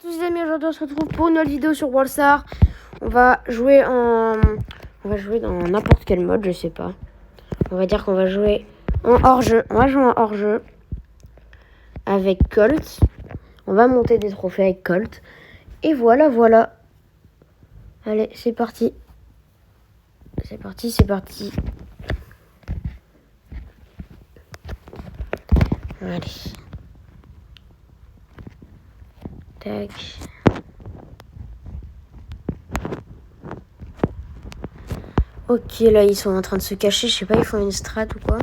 tous les amis, aujourd'hui on se retrouve pour une nouvelle vidéo sur Brawl Stars. On va jouer dans n'importe quel mode, je sais pas. On va dire qu'on va jouer en hors-jeu. On va jouer en hors-jeu avec Colt. On va monter des trophées avec Colt. Et voilà. Allez, c'est parti. C'est parti. Allez. Tac. Ok, là, ils sont en train de se cacher. Je sais pas, ils font une strat ou quoi.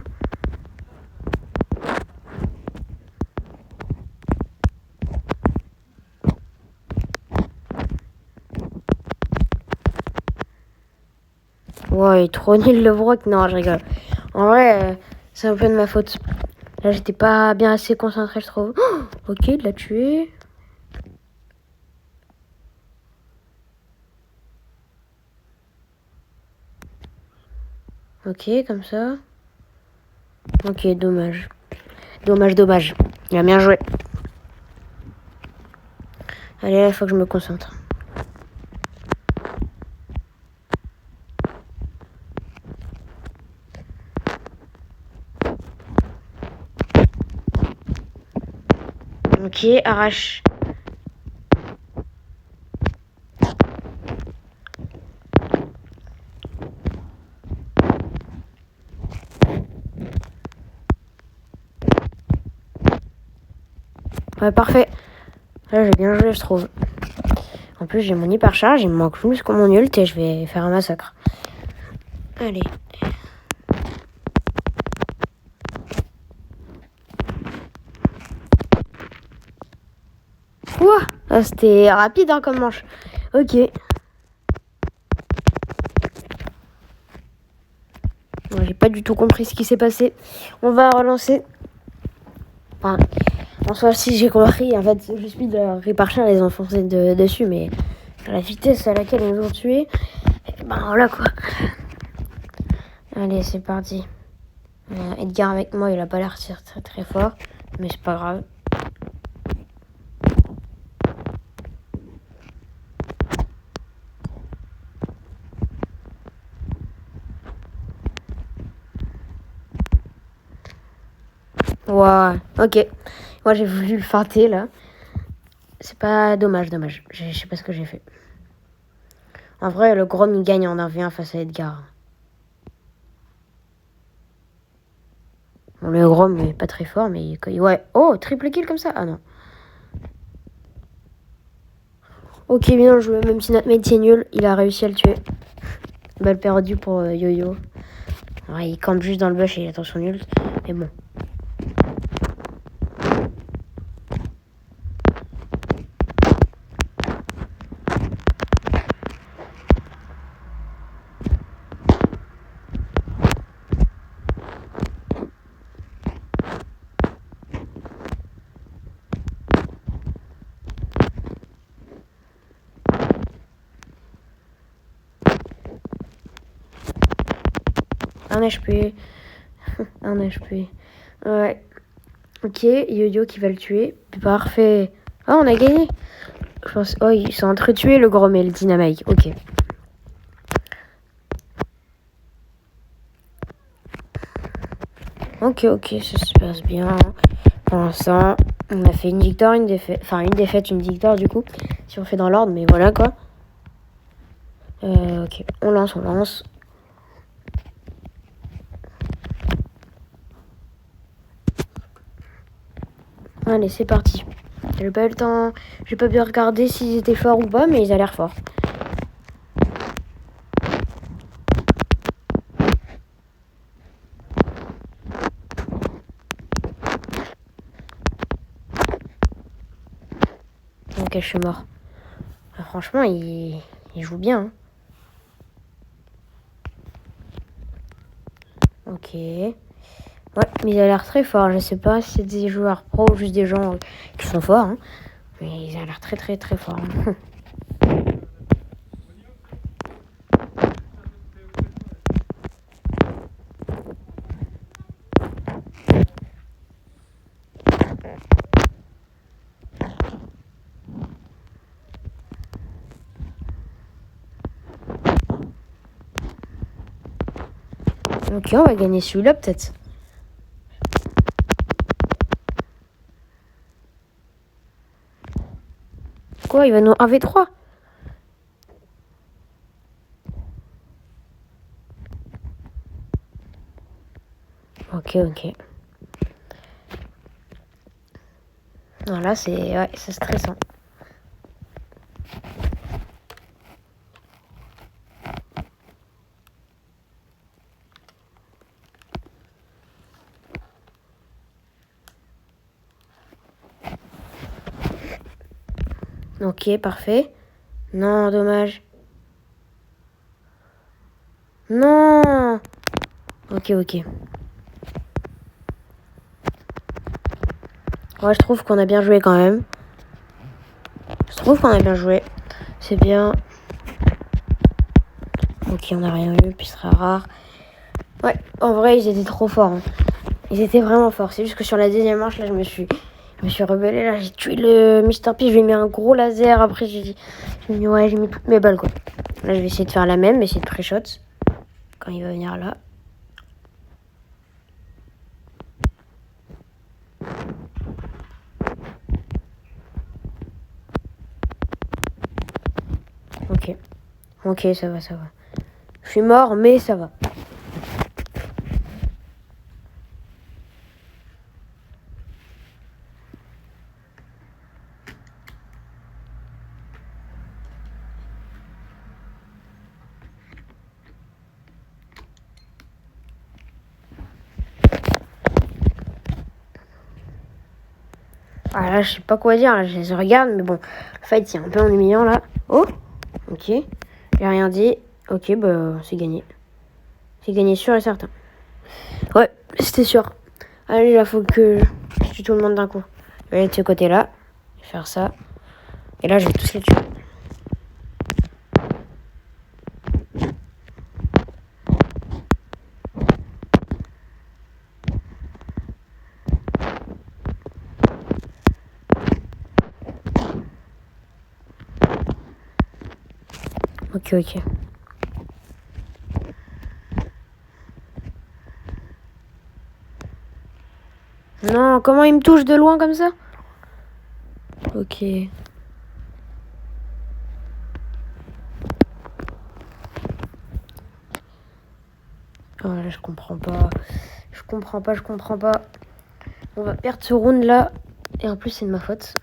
Ouais, il est trop nul le Brock. Non, je rigole. En vrai, c'est un peu de ma faute. Là, j'étais pas bien assez concentré, je trouve. Oh, ok, il l'a tué. Ok, comme ça. Ok, dommage. Dommage. Il a bien joué. Allez, là, il faut que je me concentre. Ok, arrache. Ouais, parfait. Là, j'ai bien joué, je trouve. En plus, j'ai mon hypercharge. Il me manque plus que mon ult et je vais faire un massacre. Allez. Ouah, ah, c'était rapide hein, comme manche. Ok. Bon, j'ai pas du tout compris ce qui s'est passé. On va relancer. Enfin, en soi, si j'ai compris, en fait, c'est juste mis de répartir les enfoncer dessus, mais à la vitesse à laquelle ils nous ont tués, ben voilà quoi. Allez, c'est parti. Edgar avec moi, il a pas l'air très fort, mais c'est pas grave. Ouais, ok. Moi, j'ai voulu le feinter là. C'est pas dommage. Je sais pas ce que j'ai fait. En vrai, le Grom il gagne en 1v1 face à Edgar. Bon, le Grom est pas très fort, mais ouais. Oh, triple kill comme ça. Ah non. Ok, bien joué. Même si notre mate c'est nul, il a réussi à le tuer. Balle perdue pour Yo-Yo. Ouais, il campe juste dans le bush et il attend son ult. Mais bon. Un HP. Un HP. Ouais. Ok, Yo-Yo qui va le tuer. Parfait. Ah, on a gagné. Je pense. Oh, ils sont entretués le Grom et le Dynamite. Ok. Ok, ça se passe bien. Pour l'instant, on a fait une victoire, une défaite. Enfin, une défaite, une victoire du coup. Si on fait dans l'ordre, mais voilà quoi. Ok, on lance. Allez, c'est parti. J'ai pas eu le temps. J'ai pas bien regardé s'ils étaient forts ou pas, mais ils ont l'air forts. Ok, je suis mort. Franchement, il joue bien. Hein. Ok. Ouais, mais il a l'air très fort. Je sais pas si c'est des joueurs pro ou juste des gens qui sont forts. Hein. Mais il a l'air très fort. Hein. Ok, on va gagner celui-là peut-être. Quoi, il va nous 1v3? Ok. Non, là, c'est stressant. Ok, parfait. Non, dommage. Non. Ok. Ouais, je trouve qu'on a bien joué quand même. C'est bien. Ok, on n'a rien eu, puis ce sera rare. Ouais, en vrai, ils étaient trop forts. Hein. Ils étaient vraiment forts. C'est juste que sur la deuxième manche, là, je me suis rebellée. Là, j'ai tué le Mr. P. Je lui ai mis un gros laser. Après, j'ai mis toutes mes balles, quoi. Là, je vais essayer de faire la même, essayer de pré-shot. Quand il va venir là. Ok, ça va. Je suis mort, mais ça va. Ah là, je sais pas quoi dire, là, je les regarde, mais bon, le fight, c'est un peu ennuyant, là. Oh, ok, j'ai rien dit. Ok, bah, c'est gagné. C'est gagné sûr et certain. Ouais, c'était sûr. Allez, là, faut que je tue tout le monde d'un coup. Je vais aller de ce côté-là, faire ça. Et là, je vais tous les tuer. Ok. Non, comment il me touche de loin comme ça? Ok. Oh là, je comprends pas. Je comprends pas. On va perdre ce round là. Et en plus, c'est de ma faute.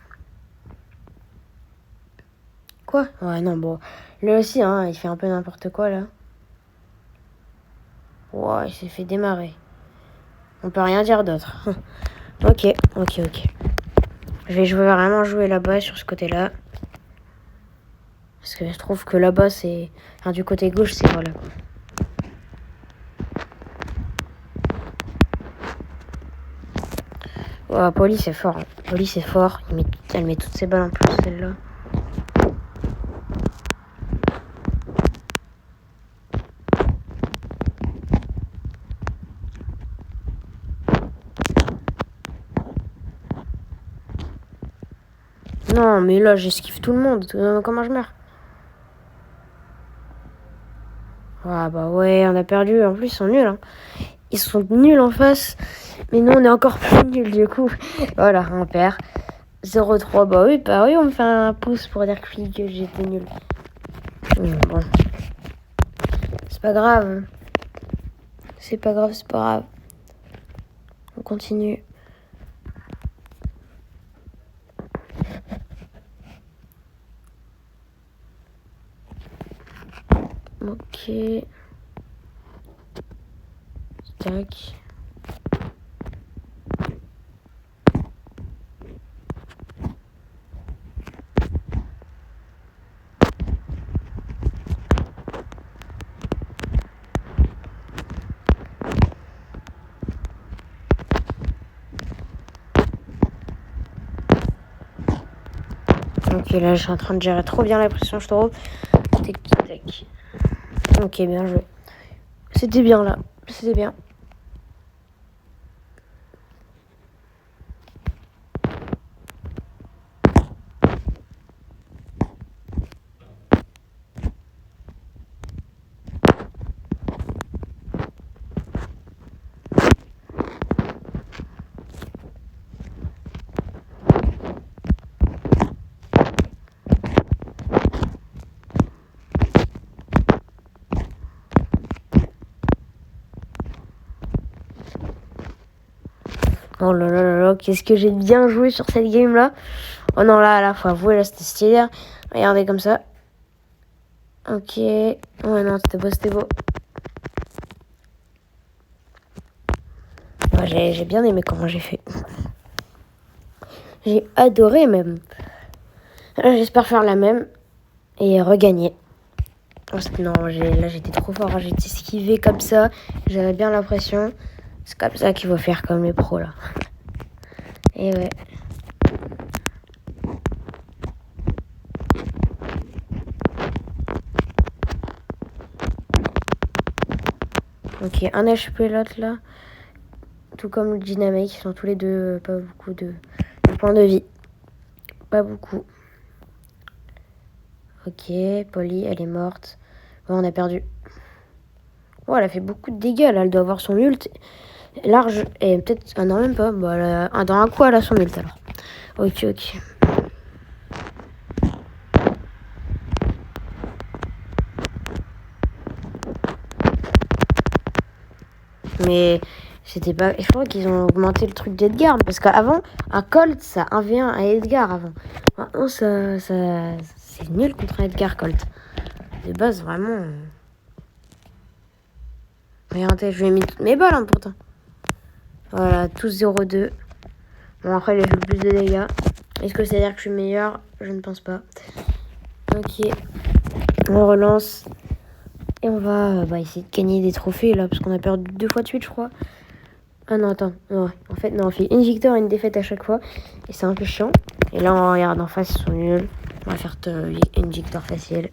Quoi? Ouais, non, bon. Lui aussi, hein, il fait un peu n'importe quoi là. Ouais, il s'est fait démarrer. On peut rien dire d'autre. Ok. Je vais vraiment jouer là-bas, sur ce côté-là. Parce que je trouve que là-bas, c'est... Enfin, du côté gauche, c'est voilà. Ouais, Polly, c'est fort. Hein. Polly, c'est fort. Elle met toutes ses balles en plus, celle-là. Non, mais là, j'esquive tout le monde. Comment je meurs? Ah bah ouais, on a perdu. En plus, ils sont nuls. Hein. Ils sont nuls en face. Mais nous, on est encore plus nuls du coup. Voilà, on perd. 0-3. Bah oui, on me fait un pouce pour dire que j'étais nul. Bon. C'est pas grave. C'est pas grave. On continue. Ok. Tac. Ok, là, je suis en train de gérer trop bien la pression, je trouve. Tac. Ok, bien joué. C'était bien, là. C'était bien. Oh là là là là, qu'est-ce que j'ai bien joué sur cette game-là. Oh non, là, faut avouer, là, c'était stylé. Regardez comme ça. Ok. Ouais, non, c'était beau, c'était beau. Ouais, j'ai bien aimé comment j'ai fait. J'ai adoré même. Là, j'espère faire la même et regagner. Parce que non, là, j'étais trop fort. J'étais esquivé comme ça. J'avais bien l'impression. C'est comme ça qu'il faut faire comme les pros, là. Et ouais. Ok, un HP l'autre là. Tout comme le dynamique, ils sont tous les deux pas beaucoup de points de vie. Pas beaucoup. Ok, Polly, elle est morte. Bon, on a perdu. Oh, elle a fait beaucoup de dégâts là, elle doit avoir son ult large et peut-être... Ah non, même pas. Bon, dans un coup, elle a son ult alors. Ok, ok. Mais c'était pas... Je crois qu'ils ont augmenté le truc d'Edgar. Parce qu'avant, un Colt, ça 1v1 à Edgar avant. Maintenant, c'est nul contre un Edgar Colt. De base, vraiment... Regardez, je lui ai mis toutes mes balles, hein, pourtant. Voilà, tous 0-2. Bon, après, il a fait plus de dégâts. Est-ce que c'est-à-dire que je suis meilleur? Je ne pense pas. Ok. On relance. Et on va essayer de gagner des trophées, là, parce qu'on a perdu 2 fois de suite, je crois. Ah non, attends. Ouais. En fait, non, on fait une victoire et une défaite à chaque fois. Et c'est un peu chiant. Et là, on regarde en face, ils sont nuls. On va faire une victoire facile.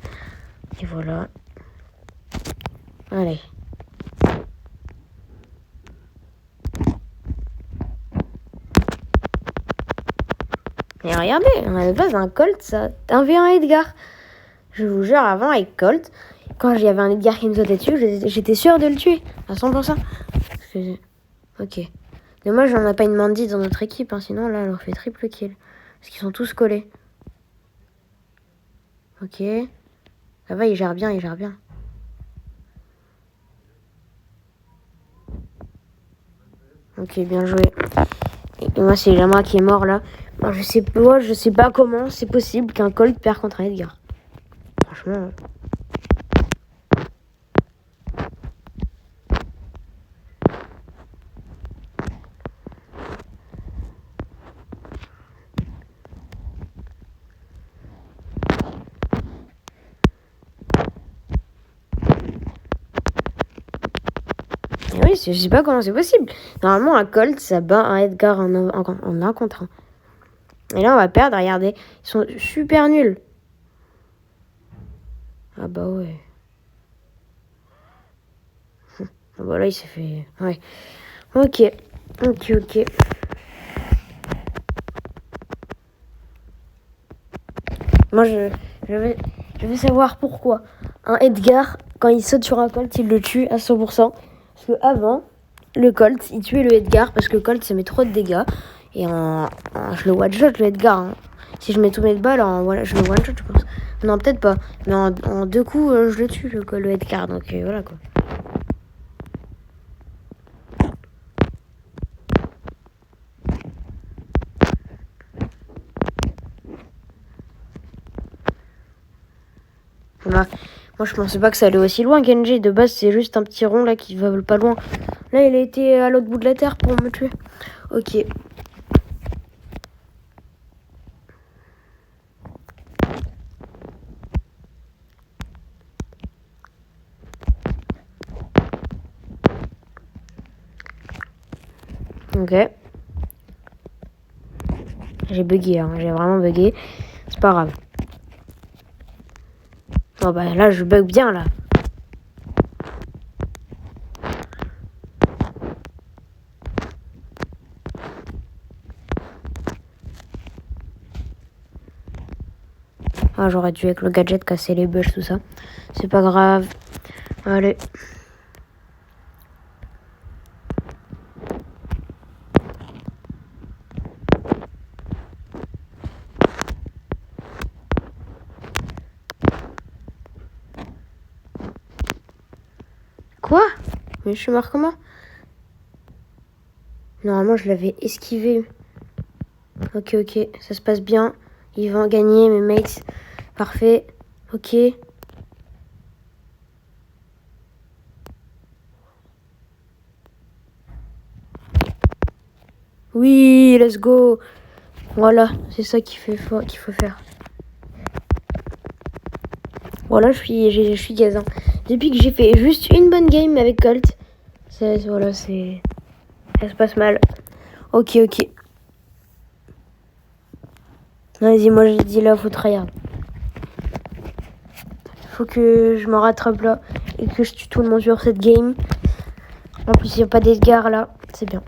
Et voilà. Allez. Et regardez, on a de base un Colt, ça. 1v1 Edgar. Je vous jure, avant, avec Colt, quand il y avait un Edgar qui me sautait dessus, j'étais sûre de le tuer. À 100%. Ok. Dommage, on n'a pas une Mandy dans notre équipe, hein, sinon là, elle leur fait triple kill. Parce qu'ils sont tous collés. Ok. Ça va, il gère bien, il gère bien. Ok, bien joué. Et moi, c'est Lama qui est mort là. Alors, je sais pas comment c'est possible qu'un Colt perd contre un Edgar. Franchement. Et oui, je sais pas comment c'est possible. Normalement, un Colt, ça bat un Edgar en un contre un. Et là, on va perdre, regardez. Ils sont super nuls. Ah bah ouais. Ah bah là, il s'est fait... Ouais. Ok. Ok. Moi, je veux savoir pourquoi. Un Edgar, quand il saute sur un Colt, il le tue à 100%. Parce que avant, le Colt, il tuait le Edgar parce que le Colt, ça met trop de dégâts. Et je le one-shot, le Edgar. Hein. Si je mets tous mes balles, je le one-shot, je pense. Non, peut-être pas. Mais en 2 coups, je le tue, le Edgar. Donc voilà, quoi. Voilà. Moi, je pensais pas que ça allait aussi loin, Genji. De base, c'est juste un petit rond, là, qui va pas loin. Là, il a été à l'autre bout de la terre pour me tuer. Ok. Ok. J'ai bugué, hein. J'ai vraiment bugué. C'est pas grave. Oh bah là, je bug bien, là. Ah, j'aurais dû avec le gadget casser les bugs, tout ça. C'est pas grave. Allez. Quoi? Mais je suis mort comment? Normalement, je l'avais esquivé. Ok, ça se passe bien. Ils vont gagner, mes mates. Parfait. Ok. Oui, let's go. Voilà, c'est ça qu'il faut faire. Voilà, je suis gaze. Hein. Depuis que j'ai fait juste une bonne game avec Colt, ça se passe mal. Ok. Vas-y, moi j'ai dit là, faut tryhard. Faut que je me rattrape là et que je tue tout le monde sur cette game. En plus, il n'y a pas d'Edgar là, c'est bien.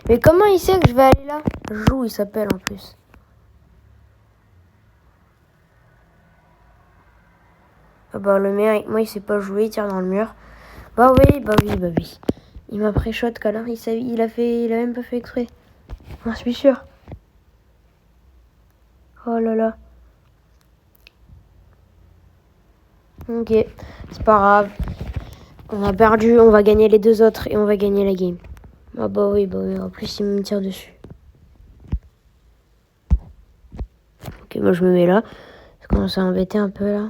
Mais comment il sait que je vais aller là? Joue, il s'appelle en plus. Ah bah le mien avec moi il sait pas jouer, il tire dans le mur. Bah oui. Il m'a pré-shot câlin, il a même pas fait exprès. J'en suis sûr. Oh là là. Ok, c'est pas grave. On a perdu, on va gagner les deux autres et on va gagner la game. Ah bah oui. En plus il me tire dessus. Ok, moi je me mets là. Ça commence à embêter un peu là.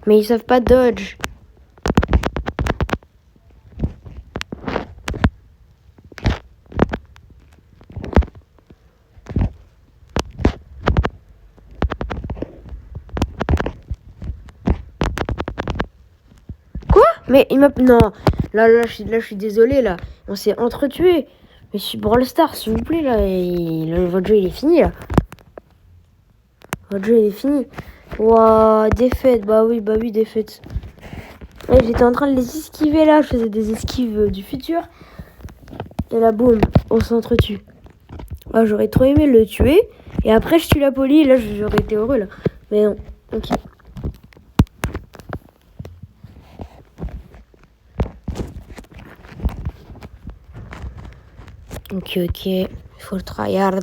Mais ils savent pas dodge. Quoi? Mais il m'a... Non. Là, je suis désolé, là. On s'est entretués. Mais je suis Brawl Stars, s'il vous plaît, là. Votre jeu, il est fini, là. Votre jeu, il est fini. Ouah, défaite. Bah oui, défaite. Ouais, j'étais en train de les esquiver, là. Je faisais des esquives du futur. Et là, boum, on s'entretue. Ah, j'aurais trop aimé le tuer. Et après, je tue la Polly. Là, j'aurais été heureux, là. Mais non. Ok. Ok. Il faut le tryhard.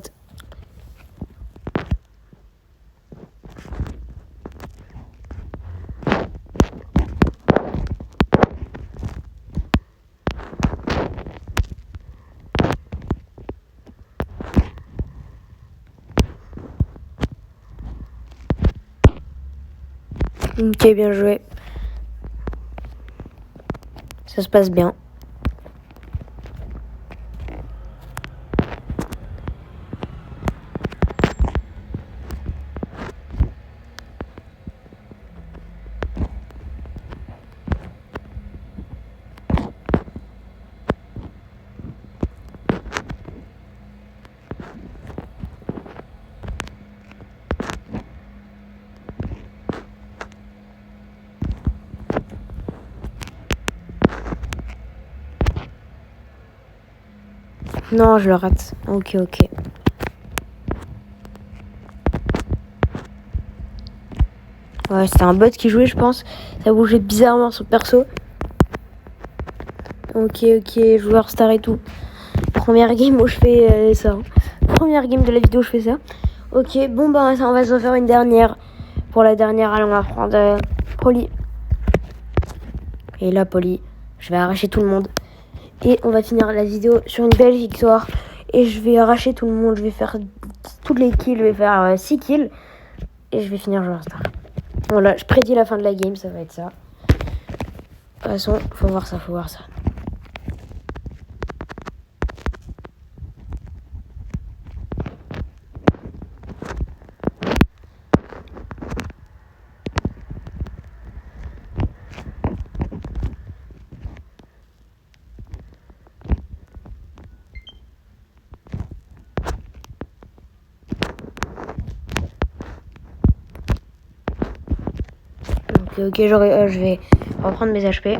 Ok, bien joué. Ça se passe bien. Non, je le rate. Ok. Ouais, c'était un bot qui jouait, je pense. Ça bougeait bizarrement son perso. Ok, joueur star et tout. Première game où je fais ça. Première game de la vidéo, je fais ça. Ok, bon, bah, ça, on va se faire une dernière. Pour la dernière, allez, on va prendre Polly. Et là, Polly, je vais arracher tout le monde. Et on va finir la vidéo sur une belle victoire. Et je vais arracher tout le monde. Je vais faire toutes les kills. Je vais faire 6 kills. Et je vais finir joueur star. Voilà, je prédis la fin de la game, ça va être ça. De toute façon, faut voir ça. Ok, je vais reprendre mes HP.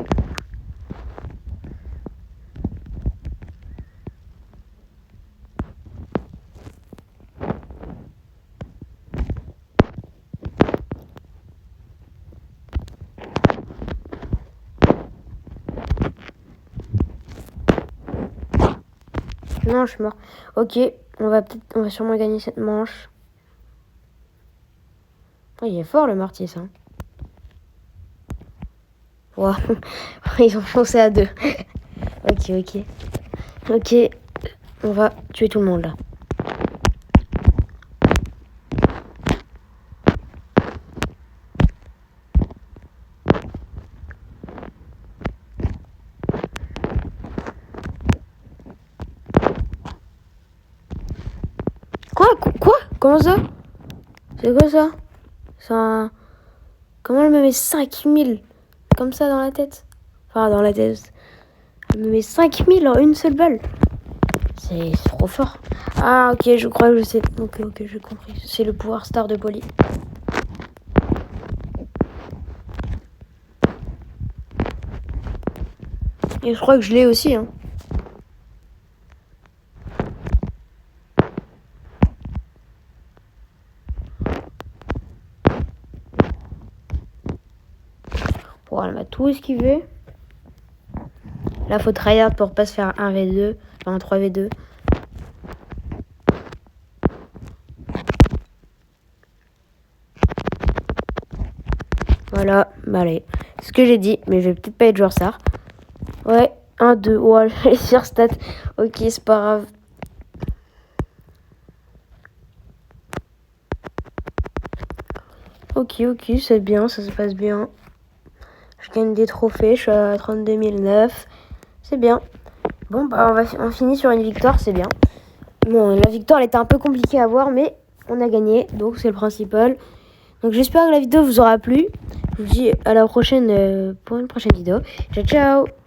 Non, je suis mort. Ok, on va sûrement gagner cette manche. Oh, il est fort le mortier, ça. Wow. Ils ont foncé à 2. Ok. Ok, on va tuer tout le monde là. Quoi? Comment ça? C'est quoi ça? C'est un... Comment elle me met 5000 comme ça dans la tête? Enfin, dans la tête. Elle me met 5000 en une seule balle. C'est trop fort. Ah, ok, je crois que je sais. Ok, j'ai compris. C'est le pouvoir star de Polly. Et je crois que je l'ai aussi, hein. Bon, elle m'a tout esquivé. Là, faut tryhard pour pas se faire 1v2. Enfin, 3v2. Voilà, bah allez. C'est ce que j'ai dit, mais je vais peut-être pas être joueur star. Ouais, 1-2. Ouais, les sur stats. Ok, c'est pas grave. Ok, c'est bien, ça se passe bien. Je gagne des trophées, je suis à 32 009. C'est bien. Bon, bah on finit sur une victoire, c'est bien. Bon, la victoire, elle était un peu compliquée à voir, mais on a gagné, donc c'est le principal. Donc j'espère que la vidéo vous aura plu. Je vous dis à la prochaine pour une prochaine vidéo. Ciao, ciao!